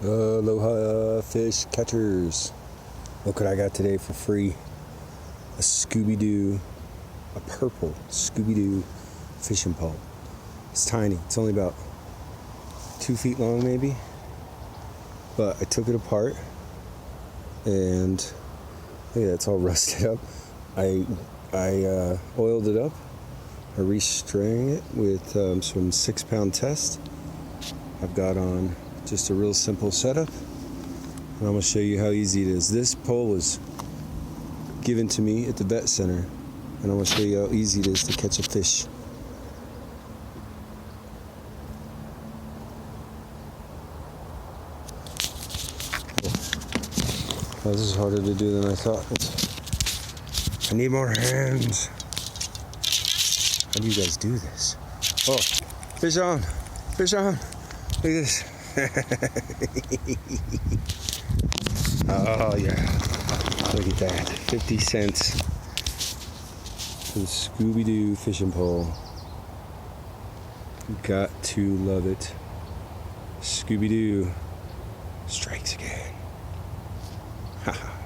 Aloha fish catchers. Look what I got today for free. A Scooby Doo, a purple Scooby Doo fishing pole. It's tiny. It's only about 2 feet long maybe. But I took it apart and look at that, it's all rusted up. I oiled it up. I restring it with some 6-pound test. I've got on just a real simple setup, and I'm going to show you how easy it is. This pole was given to me at the vet center, and I'm going to show you how easy it is to catch a fish. Oh, this is harder to do than I thought. I need more hands. How do you guys do this? Oh, fish on, fish on. Look at this. Oh yeah, look at that. 50 cents for the Scooby Doo fishing pole. Got to love it. Scooby Doo strikes again. Haha.